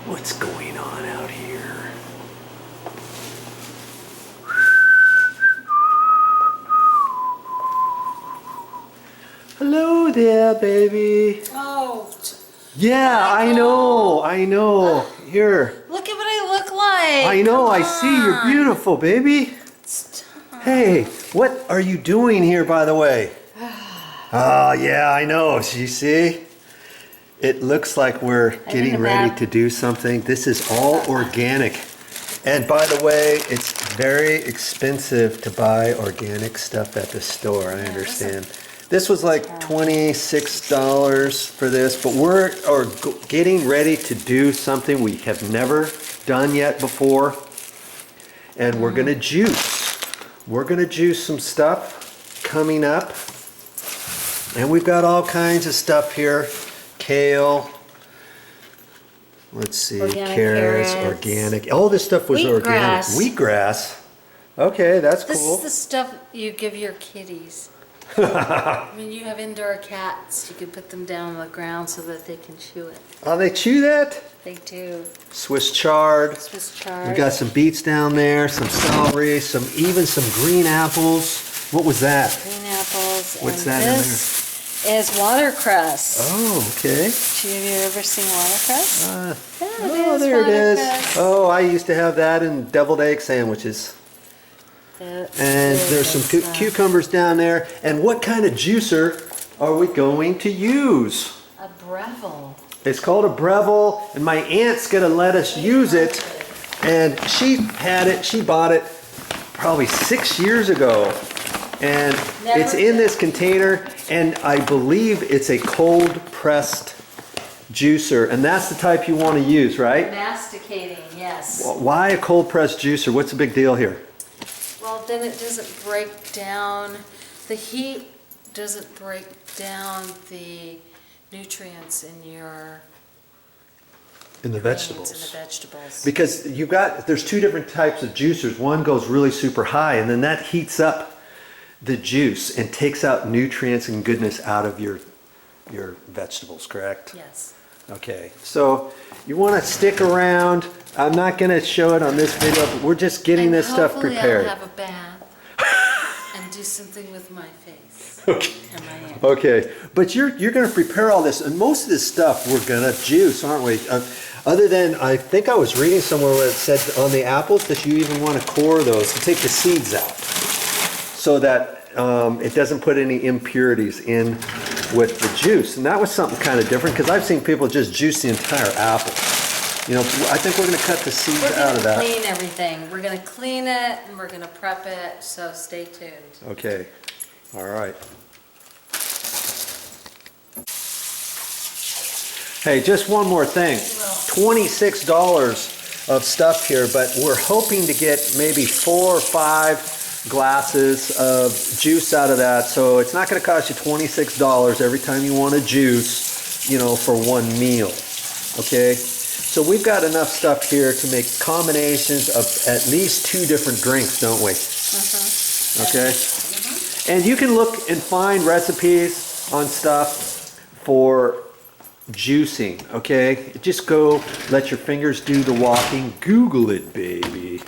What's going on out here? Hello there, baby. Oh. Yeah, I know. Here. Look at what I look like. I know, Come I see. You're on. beautiful, baby. Stop. Hey, what are you doing here, by the way? Oh, yeah, I know. You see? It looks like we're getting ready to do something. This is all organic. And by the way, it's very expensive to buy organic stuff at the store. I understand. This was like $26 for this, but we're getting ready to do something we have never done yet before. And we're gonna juice. We're gonna juice some stuff coming up. And we've got all kinds of stuff here. Kale. Let's see, Organic carrots, carrots. organic. All this stuff was organic. Wheatgrass. Okay, that's This cool. is the stuff you give your kitties. I mean, you have indoor cats. You can put them down on the ground so that they can chew it. Oh, they chew that? They do. Swiss chard. Swiss chard. We got some beets down there, some celery, even some green apples. What was that? Green apples. What's and that in there? this is watercress. Oh, okay. Have you ever seen watercress? Oh, there it is. Oh, I used to have that in deviled egg sandwiches. And there's some cucumbers down there. And what kind of juicer are we going to use? A Breville. It's called a Breville, and my aunt's gonna let us use it. And she had it, she bought it probably 6 years ago. And it's in this container, and I believe it's a cold pressed juicer, and that's the type you want to use, right? Masticating, yes. Why a cold pressed juicer? What's the big deal here? Well, then it doesn't break down, the heat doesn't break down the nutrients in your In the vegetables. In the vegetables. Because there's two different types of juicers. One goes really super high, and then that heats up the juice and takes out nutrients and goodness out of your vegetables, correct? Yes. Okay, so you want to stick around. I'm not going to show it on this video, but we're just getting this stuff prepared. Hopefully I'll have a bath and do something with my face. Okay. And my hand. Okay, but you're going to prepare all this, and most of this stuff we're going to juice, aren't we? Other than, I think I was reading somewhere where it said on the apples that you even want to core those to take the seeds out, so that it doesn't put any impurities in with the juice. And that was something kind of different, because I've seen people just juice the entire apple. You know, I think we're going to cut the seeds out of that. We're going to clean everything. We're going to clean it, and we're going to prep it, so stay tuned. Okay, all right. Hey, just one more thing. $26 of stuff here, but we're hoping to get maybe 4 or 5 glasses of juice out of that. So it's not going to cost you $26 every time you want to juice, you know, for one meal. Okay? So we've got enough stuff here to make combinations of at least 2 different drinks, don't we? Okay? And you can look and find recipes on stuff for juicing, okay? Just go, let your fingers do the walking. Google it, baby.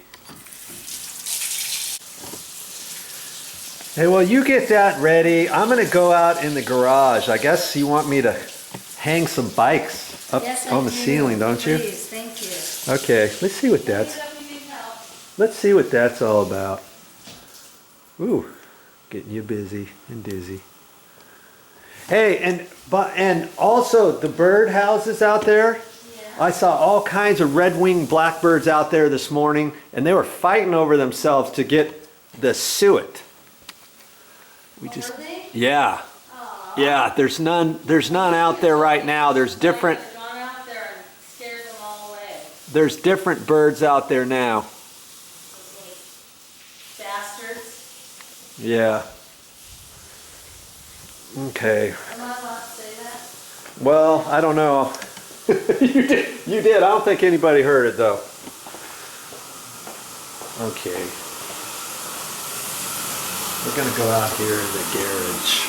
Hey, well, you get that ready. I'm going to go out in the garage. I guess you want me to hang some bikes up on the ceiling, don't you? Please, thank you. Okay, let's see what that's all about. Ooh, getting you busy and dizzy. Hey, and also the bird houses out there. Yeah. I saw all kinds of red-winged blackbirds out there this morning, and they were fighting over themselves to get the suet. Were they? Yeah. Aww. Yeah, there's none out there right now. There's different. I've gone out there and scared them all away. There's different birds out there now. Those bastards. Yeah. Okay. Am I allowed to say that? Well, I don't know. You did. I don't think anybody heard it though. Okay. We're gonna go out here in the garage.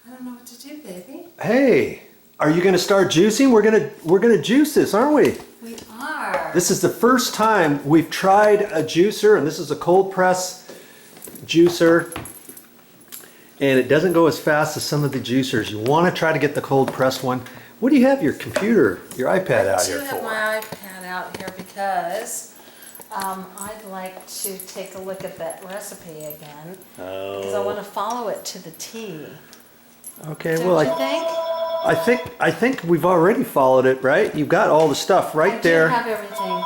I don't don't know what to do, baby. Hey, are you gonna start juicing? We're gonna juice this, aren't we? We are. This is the first time we've tried a juicer, and this is a cold press juicer. And it doesn't go as fast as some of the juicers. You want to try to get the cold press one. What do you have your computer, your iPad out here I do have for? my iPad out here because I'd like to take a look at that recipe again. Because I want to follow it to the T. Okay, Don't well, you think? I think we've already followed it, right? You've got all the stuff right there. I do have everything.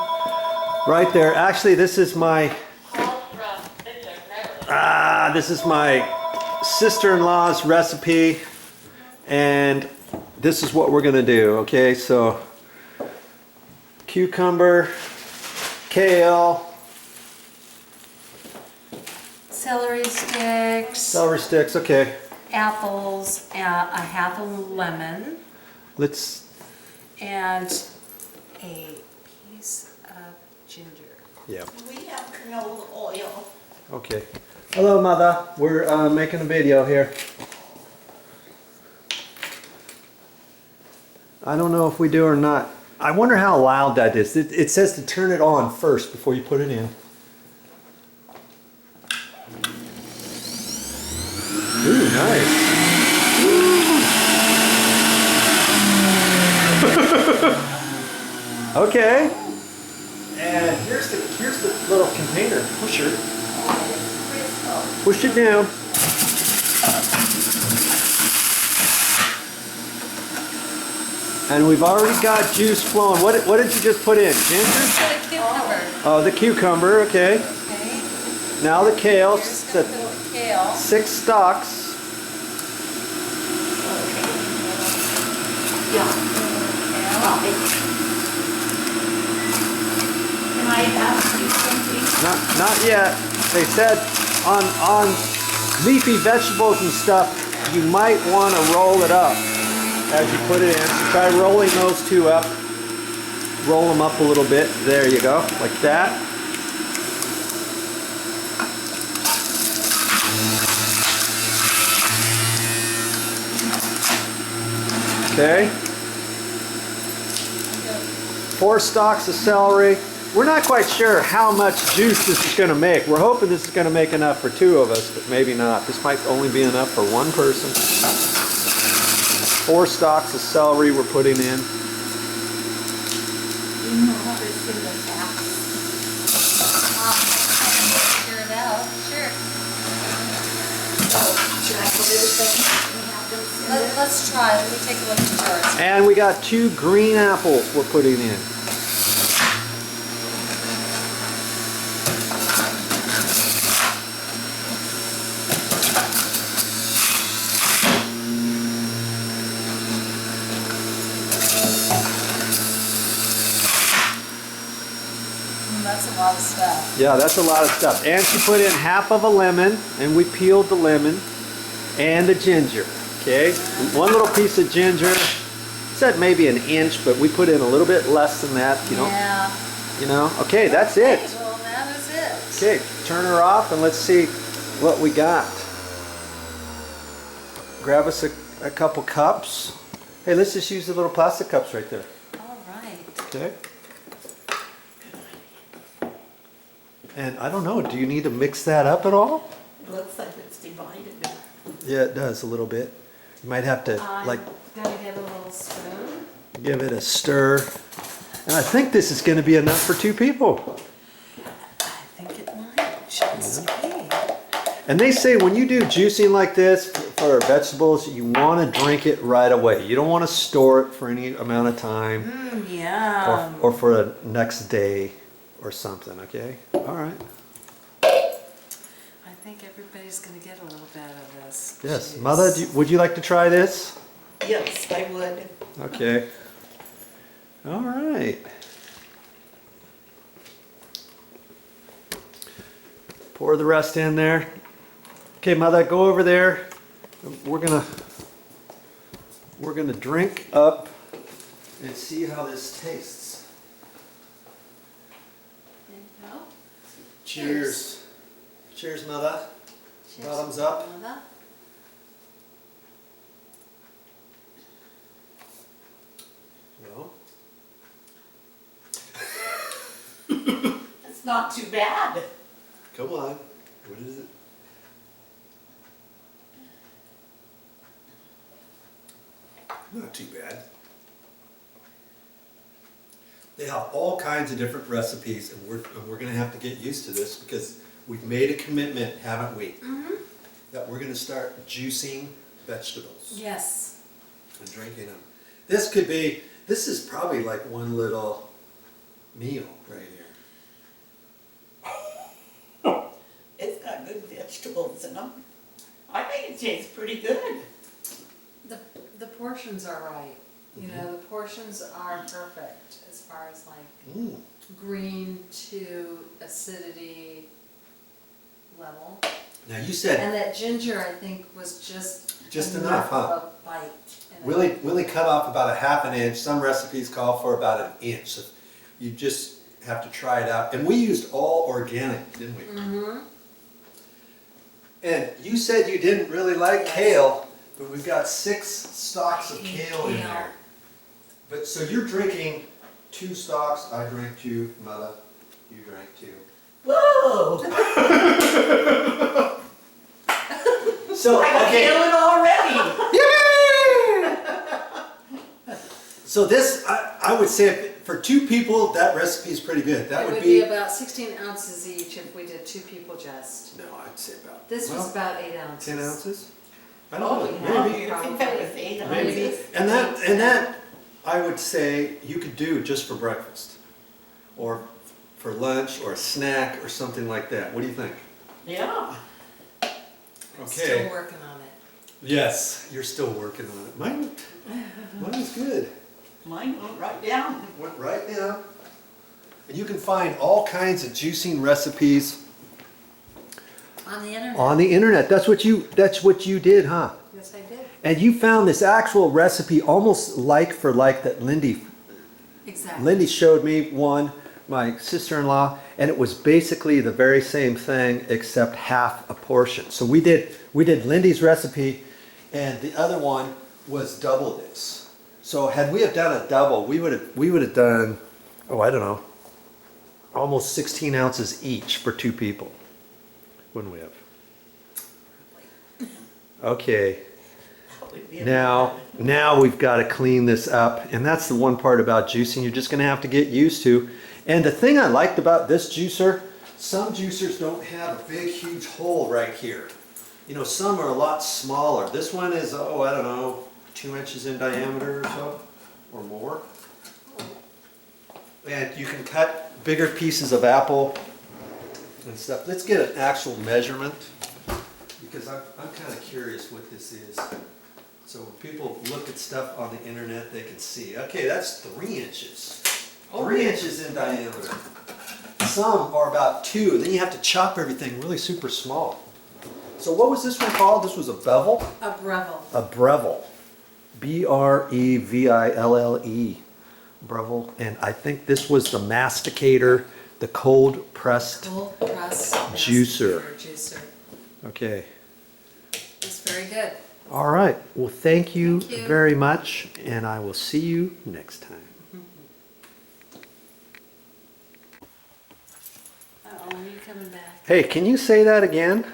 Right there. Actually, this is my sister-in-law's recipe, and this is what we're gonna do. Okay, so cucumber, kale, Celery sticks, okay. apples, a half a lemon, Let's, and a piece of ginger. yeah, We have canola oil. okay. Hello, Motha. We're making a video here. I don't know if we do or not. I wonder how loud that is. It says to turn it on first before you put it in. Ooh, nice. Okay. And here's the little container pusher. Push it down. And we've already got juice flowing. What did you just put in? Ginger? The cucumber. Oh, the cucumber, okay. Okay. Now the kale. Here's the kale. 6 stalks. Yeah. Can I ask you something? Not yet. They said on leafy vegetables and stuff, you might want to roll it up as you put it in. So try rolling those 2 up. Roll them up a little bit. There you go, like that. Okay. 4 stalks of celery. We're not quite sure how much juice this is going to make. We're hoping this is going to make enough for 2 of us, but maybe not. This might only be enough for 1 person. 4 stalks of celery we're putting in. You know how to sing the tap. Figure it out. Sure. Should I put everything and have them sing it? Let's try. Let me take a look at yours. And we got 2 green apples we're putting in. That's a lot of stuff. Yeah, that's a lot of stuff. And she put in half of a lemon, and we peeled the lemon, and the ginger. Okay, 1 little piece of ginger. Said maybe an inch, but we put in a little bit less than that. Yeah. You know. Okay, that's it. Well, that is it. Okay, turn her off, and let's see what we got. Grab us a couple cups. Hey, let's just use the little plastic cups right there. All right. Okay. And I don't know, do you need to mix that up at all? It looks like it's divided. Yeah, it does a little bit. You might have to like Gonna get a little spoon. give it a stir. And I think this is going to be enough for 2 people. I think it might. Just be. And they say when you do juicing like this for vegetables, you want to drink it right away. You don't want to store it for any amount of time Yeah. or for the next day or something, okay? All right. I think everybody's gonna get a little bit of this. Yes. juice. Mother, would you like to try this? Yes, I would. Okay. All right. Pour the rest in there. Okay, Mother, go over there. We're gonna drink up and see how this tastes. There you go. Cheers. Cheers, Mother. Cheers. Bottoms up. Mother. not too bad. Come on. What is it? Not too bad. They have all kinds of different recipes, and we're going to have to get used to this because we've made a commitment, haven't we? Mm-hmm. That we're going to start juicing vegetables Yes. and drinking them. This is probably like one little meal right here. It's got good vegetables in them. I think it tastes pretty good. The portions are right. You know, the portions are perfect as far as like Mm. green to acidity level. Now you said And that ginger, I think, was just enough, huh? of a bite. in it. Willie cut off about a half an inch. Some recipes call for about an inch. So you just have to try it out. And we used all organic, didn't we? Mm-hmm. And you said you didn't really like Yes. kale, but we've got 6 stalks of kale in Kale. there. But so you're drinking 2 stalks. I drank 2. Motha, you drank 2. Whoa! So I okay. feel it already. So this, I would say, for 2 people, that recipe is pretty good. That It would be be. about 16 ounces each if we did 2 people just. No, I'd say about. This was about 8 ounces. 10 ounces. I Oh, don't know. yeah, Maybe. you think that was 8 Maybe. ounces? And that, I would say, you could do just for breakfast, or for lunch, or a snack, or something like that. What do you think? Yeah. I'm Okay. still working on it. Yes, you're still working on it. Mine is good. Mine went right down. Went right down. And you can find all kinds of juicing recipes On the internet. on the internet. That's what you did, huh? Yes, I did. And you found this actual recipe almost like for like that Exactly. Lindy showed me one, my sister-in-law, and it was basically the very same thing except half a portion. So we did Lindy's recipe, and the other one was double this. So had we have done a double, we would have done, oh, I don't know, almost 16 ounces each for 2 people, wouldn't we have? Okay. That would be Now we've got to clean this up, and that's the one part about juicing you're just going to have to get used to. And the thing I liked about this juicer, some juicers don't have a big huge hole right here. You know, some are a lot smaller. This one is, oh, I don't know, 2 inches in diameter or so, or more. And you can cut bigger pieces of apple and stuff. Let's get an actual measurement, because I'm kind of curious what this is. So when people look at stuff on the internet, they can see. Okay, that's 3 inches. 3 inches in diameter. Some are about 2. Then you have to chop everything really super small. So what was this one called? This was a bevel? A Breville. A Breville. Breville. Breville. And I think this was the masticator, the cold pressed. Cold press. Juicer. Juicer. Okay. It's very good. All right. Well, thank you, Thank you. very much, and I will see you next time. Uh-oh, are you coming back? Hey, can you say that again?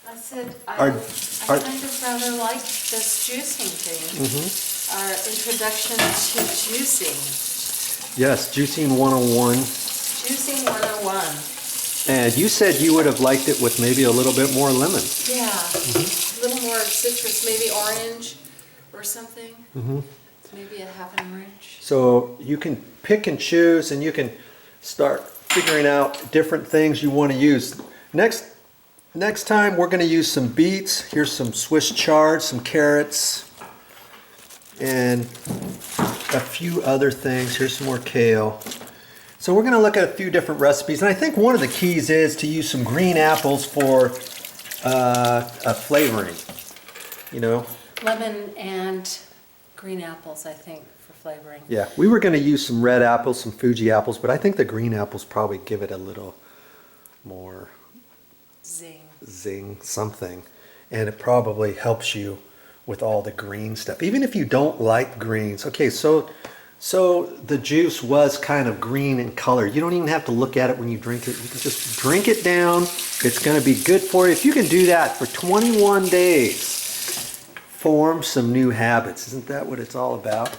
I said, I Are- kind of rather like this juicing thing. Our introduction to juicing. Yes, Juicing 101. Juicing 101. And you said you would have liked it with maybe a little bit more lemon. Yeah, a little more citrus, maybe orange or something. Maybe a half an orange. So you can pick and choose, and you can start figuring out different things you want to use. Next time we're going to use some beets. Here's some Swiss chard, some carrots, and a few other things. Here's some more kale. So we're going to look at a few different recipes, and I think one of the keys is to use some green apples for a flavoring, you know? Lemon and green apples, I think, for flavoring. Yeah, we were going to use some red apples, some Fuji apples, but I think the green apples probably give it a little more Zing. something, and it probably helps you with all the green stuff, even if you don't like greens. Okay, so So the juice was kind of green in color. You don't even have to look at it when you drink it. You can just drink it down. It's going to be good for you. If you can do that for 21 days, form some new habits. Isn't that what it's all about?